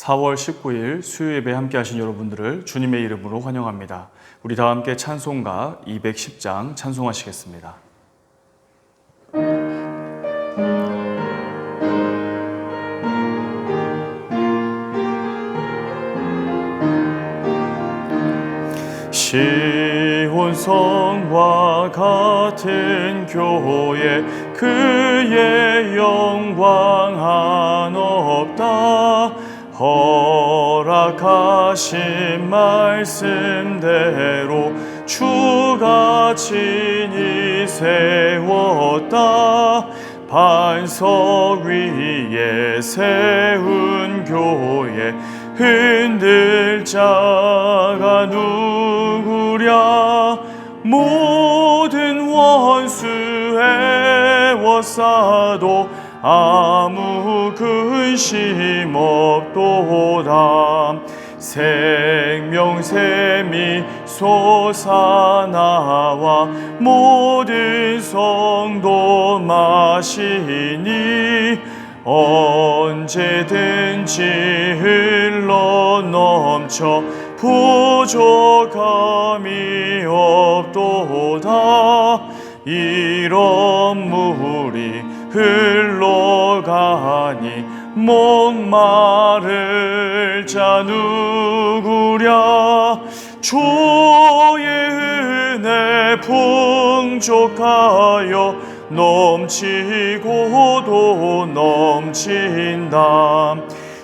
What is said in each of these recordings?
4월 19일 수요 예배 함께 하신 여러분들을 주님의 이름으로 환영합니다. 우리 다 함께 찬송가 210장 찬송하시겠습니다. 시온성과 같은 교회 그의 영광 한없다. 허락하신 말씀대로 주가 친히 세웠다. 반석 위에 세운 교회 흔들 자가 누구랴. 모든 원수 애워싸도 아무 근심 없도다. 생명샘이 솟아나와 모든 성도 마시니 언제든지 흘러 넘쳐 부족함이 없도다. 이런 물이 흘러가니 목마를 자 누구랴. 주의 은혜 풍족하여 넘치고도 넘친다.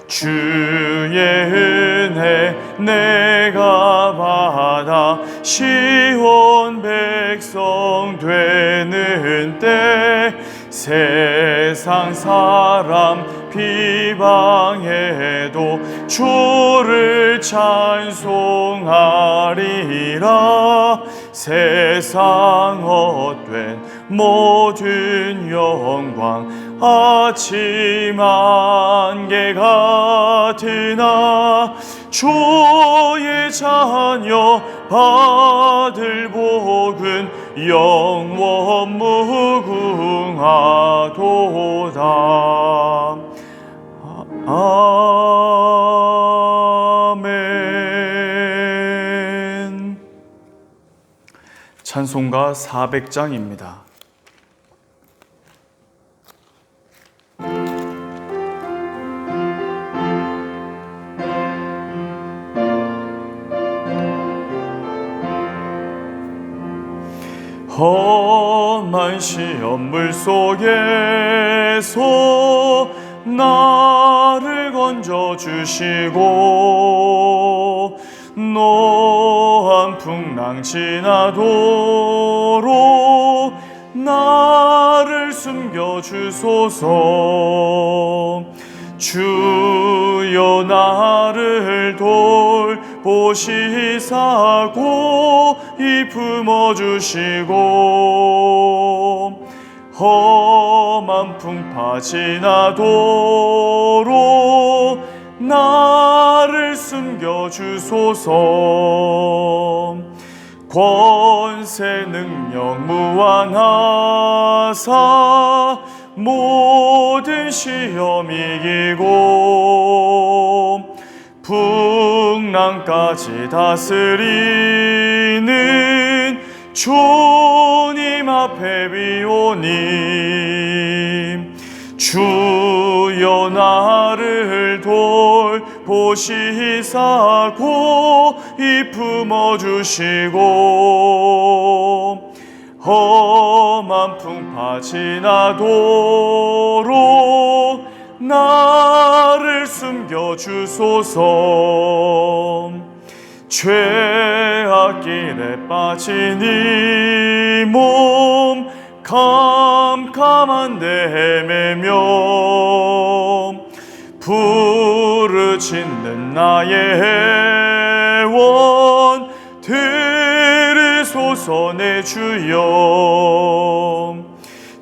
주의 은혜 내가 받아 시온 백성 되는 때 세상 사람 비방해도 주를 찬송하리라. 세상 헛된 모든 영광 아침 안개 같으나 주의 자녀 받을 복은 영원 무궁하도다. 아멘. 찬송가 400장입니다. 험한 시험물 속에서 나를 건져주시고 노한 풍랑 지나도록 나를 숨겨주소서. 주여 나를 돌보시사 고이 품어주시고 험한 풍파 지나도록 나를 숨겨주소서. 권세 능력 무한하사 모든 시험 이기고 풍랑까지 다스리는 주님 앞에 비오니 주여 나를 돌보시사 고이 품어주시고 험한 풍파 지나도록 나를 숨겨주소서. 죄악길에 빠진 이 몸 캄캄한데 헤매며 부르짖는 나의 애원 들으소서. 내 주여.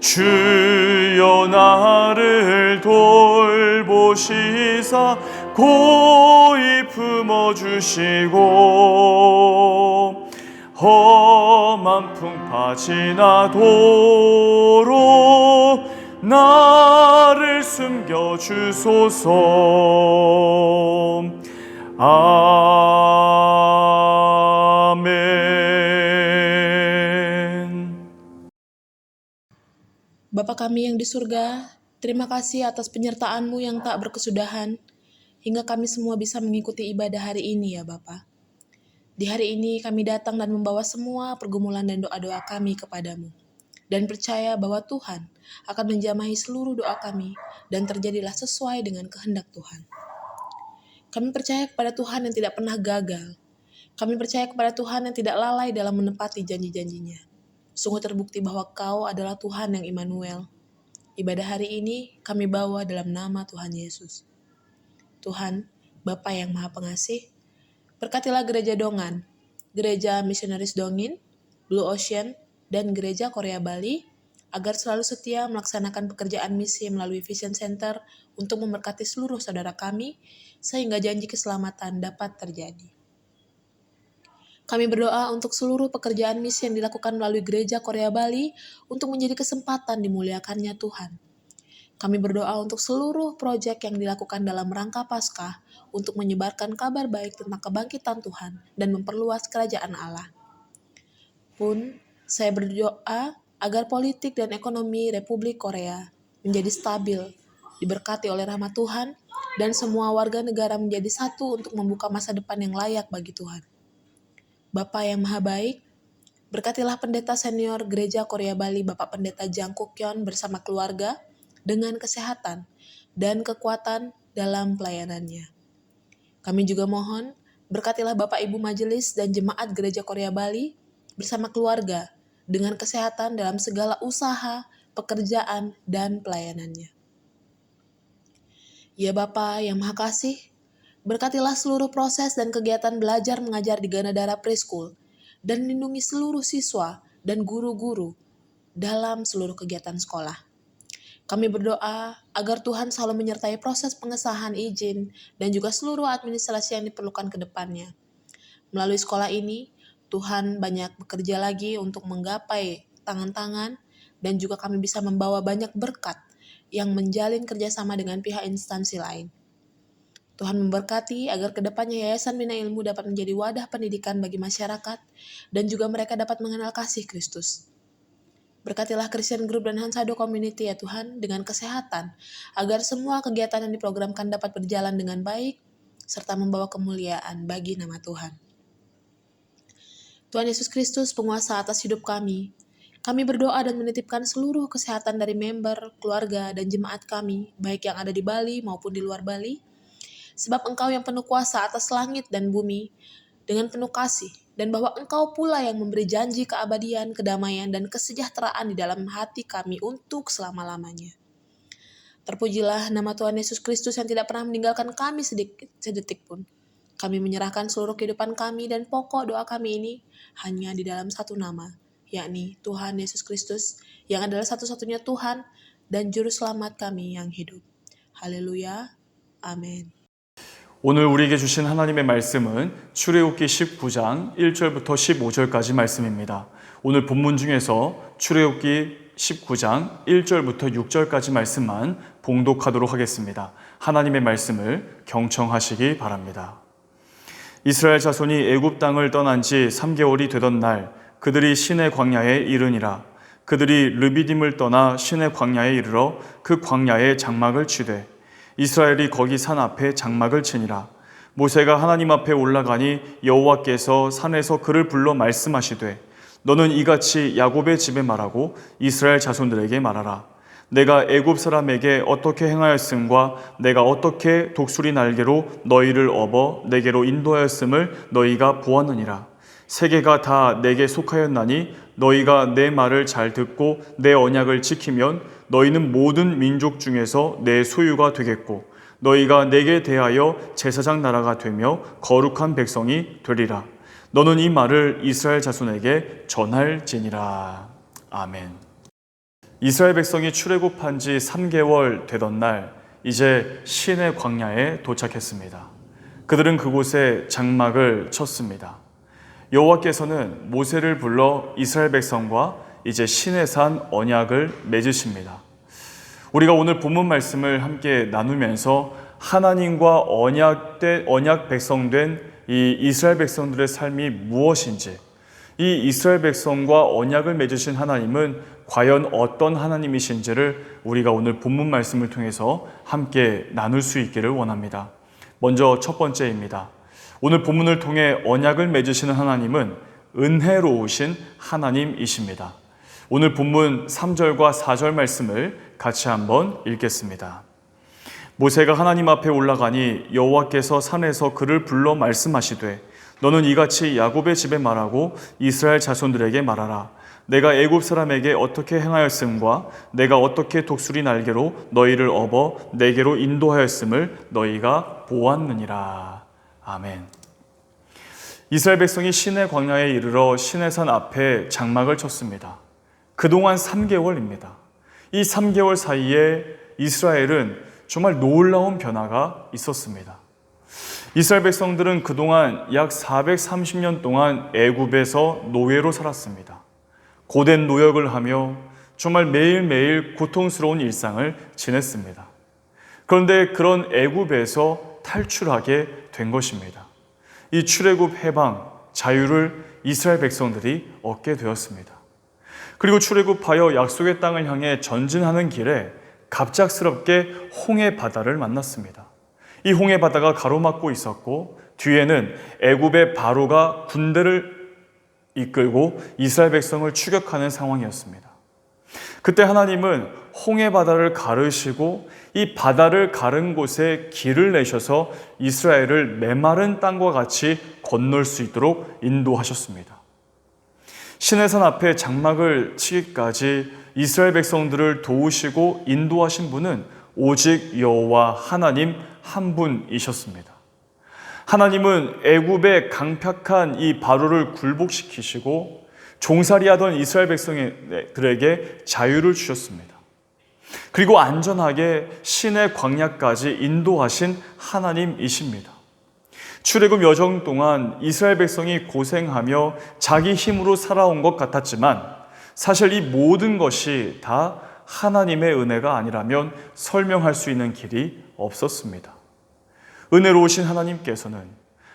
주여 나를 돌보시사 고이 품어주시고 험한 풍파 지나도록 나를 숨겨주소서. 아멘. Bapa kami yang di surga, terima kasih atas penyertaan-Mu yang tak berkesudahan, hingga kami semua bisa mengikuti ibadah hari ini ya Bapa. Di hari ini kami datang dan membawa semua pergumulan dan doa-doa kami kepadamu. Dan percaya bahwa Tuhan akan menjamahi seluruh doa kami dan terjadilah sesuai dengan kehendak Tuhan. Kami percaya kepada Tuhan yang tidak pernah gagal. Kami percaya kepada Tuhan yang tidak lalai dalam menepati janji-janjinya. Sungguh terbukti bahwa Kau adalah Tuhan yang Immanuel. Ibadah hari ini kami bawa dalam nama Tuhan Yesus. Tuhan, Bapa yang Maha Pengasih, berkatilah Gereja Dongan, Gereja Misionaris Dongin, Blue Ocean, dan Gereja Korea Bali, agar selalu setia melaksanakan pekerjaan misi melalui Vision Center untuk memberkati seluruh saudara kami, sehingga janji keselamatan dapat terjadi. Kami berdoa untuk seluruh pekerjaan misi yang dilakukan melalui Gereja Korea Bali untuk menjadi kesempatan dimuliakannya Tuhan. Kami berdoa untuk seluruh proyek yang dilakukan dalam rangka Paskah untuk menyebarkan kabar baik tentang kebangkitan Tuhan dan memperluas kerajaan Allah. Pun, saya berdoa agar politik dan ekonomi Republik Korea menjadi stabil, diberkati oleh rahmat Tuhan, dan semua warga negara menjadi satu untuk membuka masa depan yang layak bagi Tuhan. Bapa yang Maha Baik, berkatilah Pendeta Senior Gereja Korea Bali Bapak Pendeta Jang Kukyon bersama keluarga dengan kesehatan dan kekuatan dalam pelayanannya. Kami juga mohon, berkatilah Bapak Ibu Majelis dan Jemaat Gereja Korea Bali bersama keluarga dengan kesehatan dalam segala usaha, pekerjaan, dan pelayanannya. Ya Bapa yang Maha Kasih, berkatilah seluruh proses dan kegiatan belajar mengajar di Ganadara Preschool dan lindungi seluruh siswa dan guru-guru dalam seluruh kegiatan sekolah. Kami berdoa agar Tuhan selalu menyertai proses pengesahan izin dan juga seluruh administrasi yang diperlukan ke depannya. Melalui sekolah ini, Tuhan banyak bekerja lagi untuk menggapai tangan-tangan dan juga kami bisa membawa banyak berkat yang menjalin kerjasama dengan pihak instansi lain. Tuhan memberkati agar kedepannya Yayasan Bina Ilmu dapat menjadi wadah pendidikan bagi masyarakat dan juga mereka dapat mengenal kasih Kristus. Berkatilah Christian Group dan Hansado Community ya Tuhan dengan kesehatan agar semua kegiatan yang diprogramkan dapat berjalan dengan baik serta membawa kemuliaan bagi nama Tuhan. Tuhan Yesus Kristus penguasa atas hidup kami. Kami berdoa dan menitipkan seluruh kesehatan dari member, keluarga, dan jemaat kami, baik yang ada di Bali maupun di luar Bali. Sebab Engkau yang penuh kuasa atas langit dan bumi dengan penuh kasih, dan bahwa Engkau pula yang memberi janji keabadian, kedamaian, dan kesejahteraan di dalam hati kami untuk selama-lamanya. Terpujilah nama Tuhan Yesus Kristus yang tidak pernah meninggalkan kami sedetik pun. Kami menyerahkan seluruh kehidupan kami dan pokok doa kami ini hanya di dalam satu nama, yakni Tuhan Yesus Kristus yang adalah satu-satunya Tuhan dan Juru Selamat kami yang hidup. Haleluya. Amin. 오늘 우리에게 주신 하나님의 말씀은 출애굽기 19장 1절부터 15절까지 말씀입니다. 오늘 본문 중에서 출애굽기 19장 1절부터 6절까지 말씀만 봉독하도록 하겠습니다. 하나님의 말씀을 경청하시기 바랍니다. 이스라엘 자손이 애굽 땅을 떠난 지 3개월이 되던 날 그들이 시내 광야에 이르니라. 그들이 르비딤을 떠나 시내 광야에 이르러 그 광야에 장막을 치되 이스라엘이 거기 산 앞에 장막을 치니라. 모세가 하나님 앞에 올라가니 여호와께서 산에서 그를 불러 말씀하시되 너는 이같이 야곱의 집에 말하고 이스라엘 자손들에게 말하라. 내가 애굽 사람에게 어떻게 행하였음과 내가 어떻게 독수리 날개로 너희를 업어 내게로 인도하였음을 너희가 보았느니라. 세계가 다 내게 속하였나니 너희가 내 말을 잘 듣고 내 언약을 지키면 너희는 모든 민족 중에서 내 소유가 되겠고 너희가 내게 대하여 제사장 나라가 되며 거룩한 백성이 되리라. 너는 이 말을 이스라엘 자손에게 전할지니라. 아멘. 이스라엘 백성이 출애굽한 지 3개월 되던 날 이제 시내 광야에 도착했습니다. 그들은 그곳에 장막을 쳤습니다. 여호와께서는 모세를 불러 이스라엘 백성과 이제 시내산 언약을 맺으십니다. 우리가 오늘 본문 말씀을 함께 나누면서 하나님과 언약 백성된 이 이스라엘 백성들의 삶이 무엇인지, 이 이스라엘 백성과 언약을 맺으신 하나님은 과연 어떤 하나님이신지를 우리가 오늘 본문 말씀을 통해서 함께 나눌 수 있기를 원합니다. 먼저 첫 번째입니다. 오늘 본문을 통해 언약을 맺으시는 하나님은 은혜로우신 하나님이십니다. 오늘 본문 3절과 4절 말씀을 같이 한번 읽겠습니다. 모세가 하나님 앞에 올라가니 여호와께서 산에서 그를 불러 말씀하시되 너는 이같이 야곱의 집에 말하고 이스라엘 자손들에게 말하라. 내가 애굽 사람에게 어떻게 행하였음과 내가 어떻게 독수리 날개로 너희를 업어 내게로 인도하였음을 너희가 보았느니라. 아멘. 이스라엘 백성이 시내 광야에 이르러 시내산 앞에 장막을 쳤습니다. 그동안 3개월입니다. 이 3개월 사이에 이스라엘은 정말 놀라운 변화가 있었습니다. 이스라엘 백성들은 그동안 약 430년 동안 애굽에서 노예로 살았습니다. 고된 노역을 하며 정말 매일매일 고통스러운 일상을 지냈습니다. 그런데 그런 애굽에서 탈출하게 된 것입니다. 이 출애굽 해방, 자유를 이스라엘 백성들이 얻게 되었습니다. 그리고 출애굽하여 약속의 땅을 향해 전진하는 길에 갑작스럽게 홍해 바다를 만났습니다. 이 홍해 바다가 가로막고 있었고 뒤에는 애굽의 바로가 군대를 이끌고 이스라엘 백성을 추격하는 상황이었습니다. 그때 하나님은 홍해 바다를 가르시고 이 바다를 가른 곳에 길을 내셔서 이스라엘을 메마른 땅과 같이 건널 수 있도록 인도하셨습니다. 시내산 앞에 장막을 치기까지 이스라엘 백성들을 도우시고 인도하신 분은 오직 여호와 하나님 한 분이셨습니다. 하나님은 애굽의 강팍한 이 바로를 굴복시키시고 종살이하던 이스라엘 백성들에게 자유를 주셨습니다. 그리고 안전하게 시내 광야까지 인도하신 하나님이십니다. 출애굽 여정 동안 이스라엘 백성이 고생하며 자기 힘으로 살아온 것 같았지만 사실 이 모든 것이 다 하나님의 은혜가 아니라면 설명할 수 있는 길이 없었습니다. 은혜로우신 하나님께서는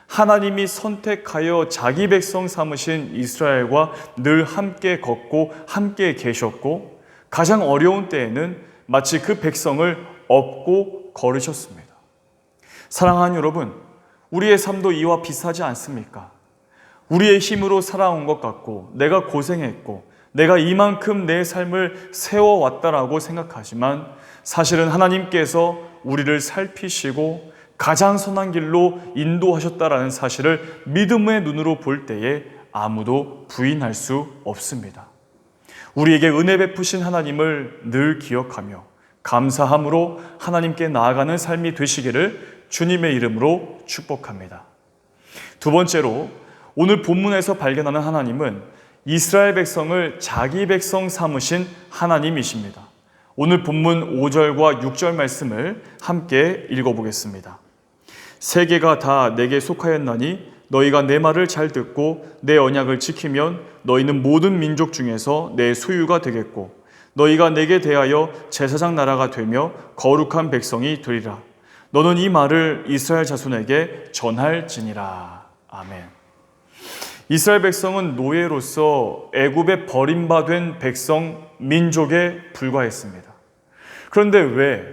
하나님이 선택하여 자기 백성 삼으신 이스라엘과 늘 함께 걷고 함께 계셨고 가장 어려운 때에는 마치 그 백성을 업고 걸으셨습니다. 사랑하는 여러분, 우리의 삶도 이와 비슷하지 않습니까? 우리의 힘으로 살아온 것 같고 내가 고생했고 내가 이만큼 내 삶을 세워왔다라고 생각하지만 사실은 하나님께서 우리를 살피시고 가장 선한 길로 인도하셨다라는 사실을 믿음의 눈으로 볼 때에 아무도 부인할 수 없습니다. 우리에게 은혜 베푸신 하나님을 늘 기억하며 감사함으로 하나님께 나아가는 삶이 되시기를 주님의 이름으로 축복합니다. 두 번째로 오늘 본문에서 발견하는 하나님은 이스라엘 백성을 자기 백성 삼으신 하나님이십니다. 오늘 본문 5절과 6절 말씀을 함께 읽어보겠습니다. 세계가 다 내게 속하였나니 너희가 내 말을 잘 듣고 내 언약을 지키면 너희는 모든 민족 중에서 내 소유가 되겠고 너희가 내게 대하여 제사장 나라가 되며 거룩한 백성이 되리라. 너는 이 말을 이스라엘 자손에게 전할지니라. 아멘. 이스라엘 백성은 노예로서 애굽에 버림받은 백성, 민족에 불과했습니다. 그런데 왜,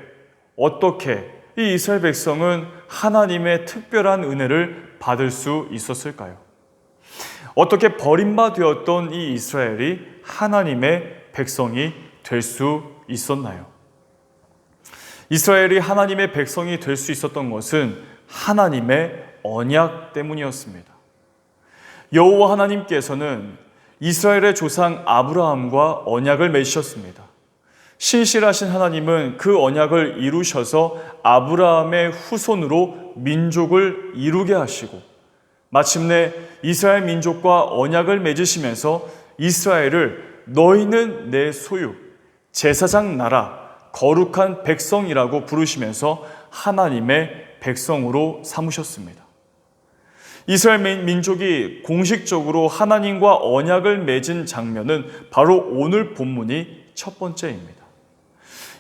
어떻게 이 이스라엘 백성은 하나님의 특별한 은혜를 받을 수 있었을까요? 어떻게 버림받았던 이 이스라엘이 하나님의 백성이 될 수 있었나요? 이스라엘이 하나님의 백성이 될 수 있었던 것은 하나님의 언약 때문이었습니다. 여호와 하나님께서는 이스라엘의 조상 아브라함과 언약을 맺으셨습니다. 신실하신 하나님은 그 언약을 이루셔서 아브라함의 후손으로 민족을 이루게 하시고 마침내 이스라엘 민족과 언약을 맺으시면서 이스라엘을 너희는 내 소유, 제사장 나라, 거룩한 백성이라고 부르시면서 하나님의 백성으로 삼으셨습니다. 이스라엘 민족이 공식적으로 하나님과 언약을 맺은 장면은 바로 오늘 본문이 첫 번째입니다.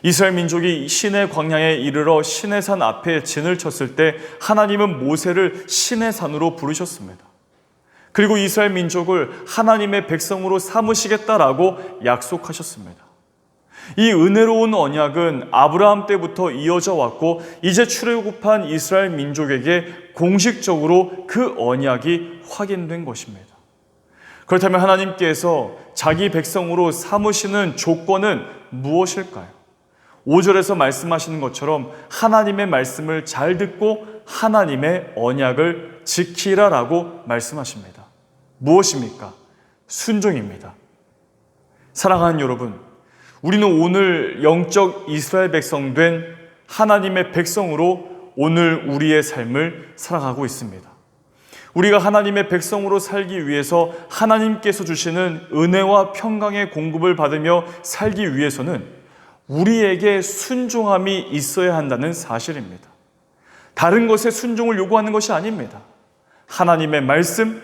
이스라엘 민족이 시내 광야에 이르러 시내산 앞에 진을 쳤을 때 하나님은 모세를 시내산으로 부르셨습니다. 그리고 이스라엘 민족을 하나님의 백성으로 삼으시겠다라고 약속하셨습니다. 이 은혜로운 언약은 아브라함 때부터 이어져 왔고 이제 출애굽한 이스라엘 민족에게 공식적으로 그 언약이 확인된 것입니다. 그렇다면 하나님께서 자기 백성으로 삼으시는 조건은 무엇일까요? 5절에서 말씀하시는 것처럼 하나님의 말씀을 잘 듣고 하나님의 언약을 지키라라고 말씀하십니다. 무엇입니까? 순종입니다. 사랑하는 여러분, 우리는 오늘 영적 이스라엘 백성 된 하나님의 백성으로 오늘 우리의 삶을 살아가고 있습니다. 우리가 하나님의 백성으로 살기 위해서 하나님께서 주시는 은혜와 평강의 공급을 받으며 살기 위해서는 우리에게 순종함이 있어야 한다는 사실입니다. 다른 것에 순종을 요구하는 것이 아닙니다. 하나님의 말씀,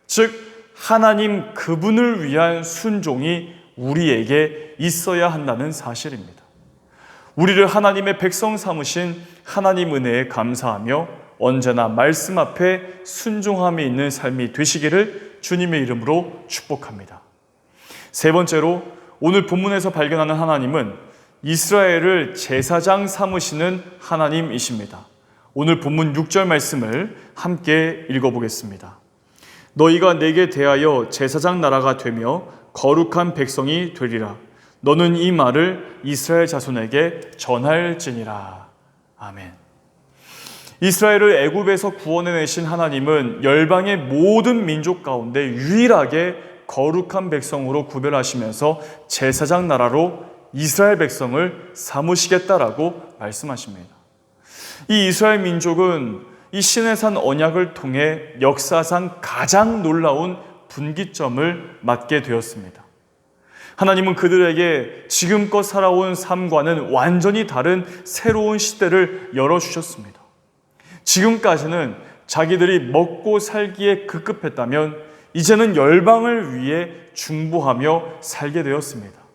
즉 하나님 그분을 위한 순종이 우리에게 있어야 한다는 사실입니다. 우리를 하나님의 백성 삼으신 하나님 은혜에 감사하며 언제나 말씀 앞에 순종함이 있는 삶이 되시기를 주님의 이름으로 축복합니다. 세 번째로 오늘 본문에서 발견하는 하나님은 이스라엘을 제사장 삼으시는 하나님이십니다. 오늘 본문 6절 말씀을 함께 읽어보겠습니다. 너희가 내게 대하여 제사장 나라가 되며 거룩한 백성이 되리라. 너는 이 말을 이스라엘 자손에게 전할지니라. 아멘. 이스라엘을 애굽에서 구원해내신 하나님은 열방의 모든 민족 가운데 유일하게 거룩한 백성으로 구별하시면서 제사장 나라로 이스라엘 백성을 삼으시겠다라고 말씀하십니다. 이 이스라엘 민족은 이 시내산 언약을 통해 역사상 가장 놀라운 분기점을 맞게 되었습니다. 하나님은 그들에게 지금껏 살아온 삶과는 완전히 다른 새로운 시대를 열어주셨습니다. 지금까지는 자기들이 먹고 살기에 급급했다면 이제는 열방을 위해 중보하며 살게 되었습니다.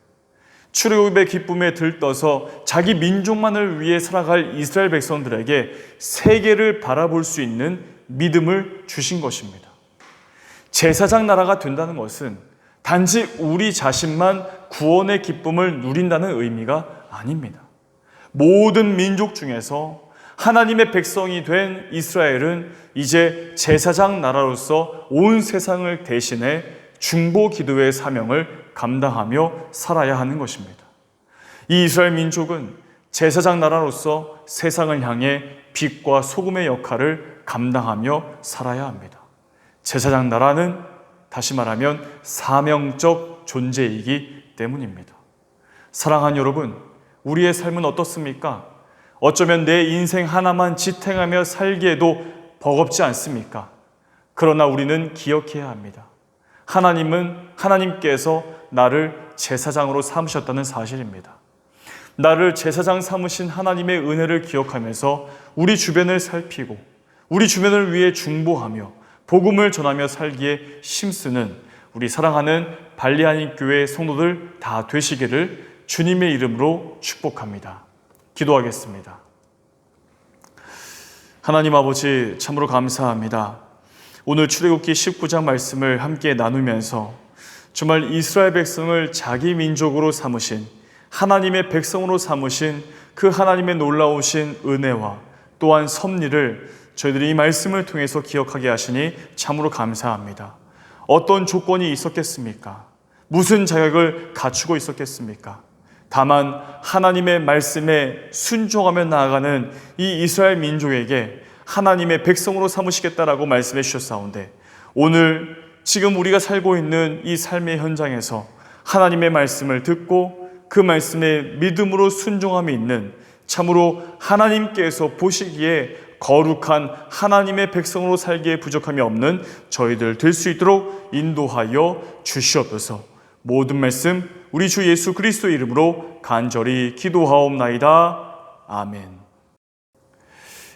출애굽의 기쁨에 들떠서 자기 민족만을 위해 살아갈 이스라엘 백성들에게 세계를 바라볼 수 있는 믿음을 주신 것입니다. 제사장 나라가 된다는 것은 단지 우리 자신만 구원의 기쁨을 누린다는 의미가 아닙니다. 모든 민족 중에서 하나님의 백성이 된 이스라엘은 이제 제사장 나라로서 온 세상을 대신해 중보 기도의 사명을 감당하며 살아야 하는 것입니다. 이 이스라엘 민족은 제사장 나라로서 세상을 향해 빛과 소금의 역할을 감당하며 살아야 합니다. 제사장 나라는 다시 말하면 사명적 존재이기 때문입니다. 사랑하는 여러분, 우리의 삶은 어떻습니까? 어쩌면 내 인생 하나만 지탱하며 살기에도 버겁지 않습니까? 그러나 우리는 기억해야 합니다. 하나님께서 나를 제사장으로 삼으셨다는 사실입니다. 나를 제사장 삼으신 하나님의 은혜를 기억하면서 우리 주변을 살피고 우리 주변을 위해 중보하며 복음을 전하며 살기에 힘쓰는 우리 사랑하는 발리하님 교회 성도들 다 되시기를 주님의 이름으로 축복합니다. 기도하겠습니다. 하나님 아버지, 참으로 감사합니다. 오늘 출애굽기 19장 말씀을 함께 나누면서 정말 이스라엘 백성을 자기 민족으로 삼으신, 하나님의 백성으로 삼으신 그 하나님의 놀라우신 은혜와 또한 섭리를 저희들이 이 말씀을 통해서 기억하게 하시니 참으로 감사합니다. 어떤 조건이 있었겠습니까? 무슨 자격을 갖추고 있었겠습니까? 다만 하나님의 말씀에 순종하며 나아가는 이 이스라엘 민족에게 하나님의 백성으로 삼으시겠다라고 말씀해 주셨사온데, 오늘 지금 우리가 살고 있는 이 삶의 현장에서 하나님의 말씀을 듣고 그 말씀에 믿음으로 순종함이 있는, 참으로 하나님께서 보시기에 거룩한 하나님의 백성으로 살기에 부족함이 없는 저희들 될 수 있도록 인도하여 주시옵소서. 모든 말씀 우리 주 예수 그리스도 이름으로 간절히 기도하옵나이다. 아멘.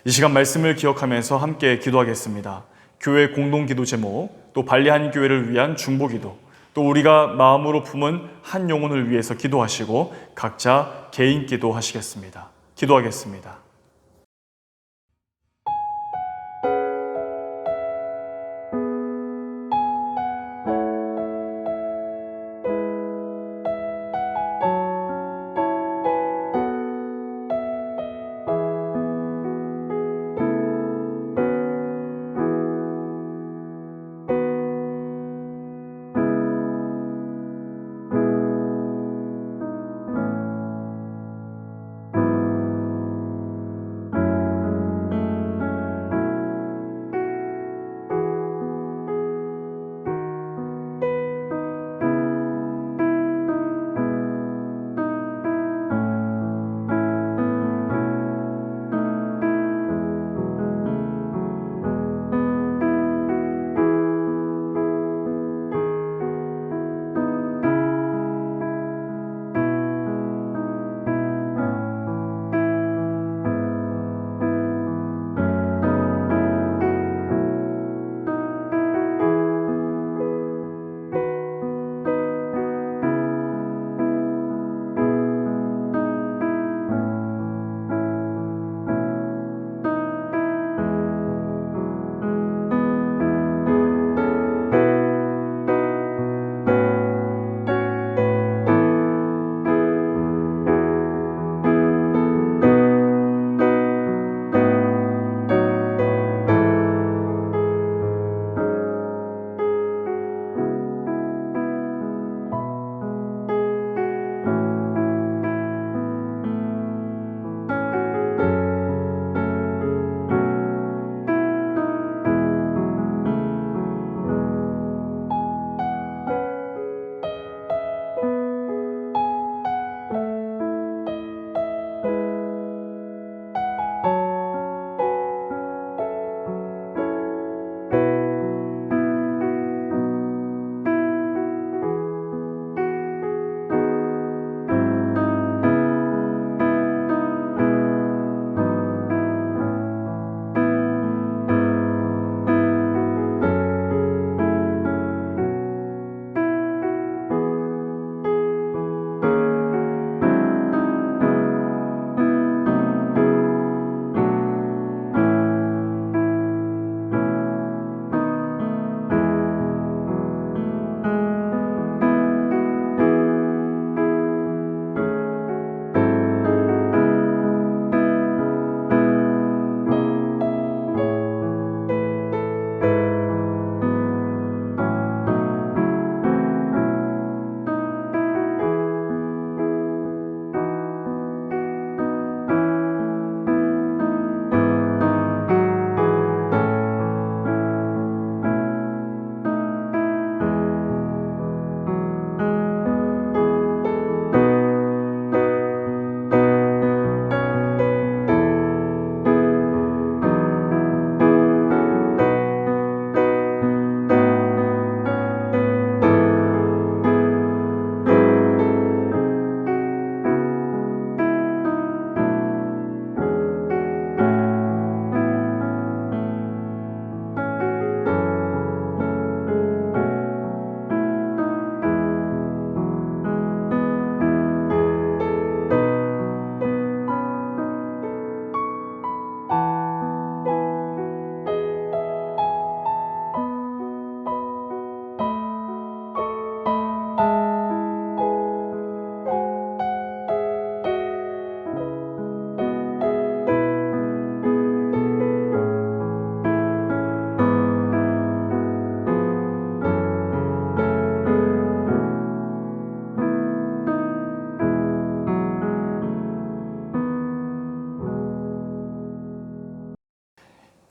이 시간 말씀을 기억하면서 함께 기도하겠습니다. 교회 공동기도 제목, 또 발리하님 교회를 위한 중보기도, 또 우리가 마음으로 품은 한 영혼을 위해서 기도하시고 각자 개인 기도하시겠습니다. 기도하겠습니다.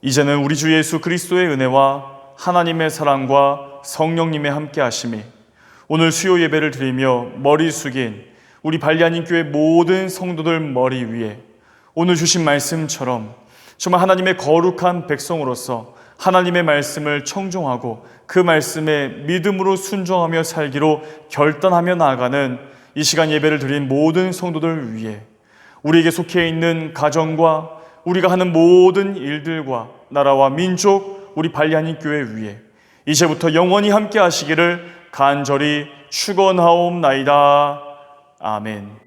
이제는 우리 주 예수 그리스도의 은혜와 하나님의 사랑과 성령님의 함께 하심이 오늘 수요 예배를 드리며 머리 숙인 우리 발리아님 교회 모든 성도들 머리 위에 오늘 주신 말씀처럼 정말 하나님의 거룩한 백성으로서 하나님의 말씀을 청종하고 그 말씀에 믿음으로 순종하며 살기로 결단하며 나아가는 이 시간 예배를 드린 모든 성도들 위해 우리에게 속해 있는 가정과 우리가 하는 모든 일들과 나라와 민족, 우리 발리아님 교회 위에 이제부터 영원히 함께 하시기를 간절히 축원하옵나이다. 아멘.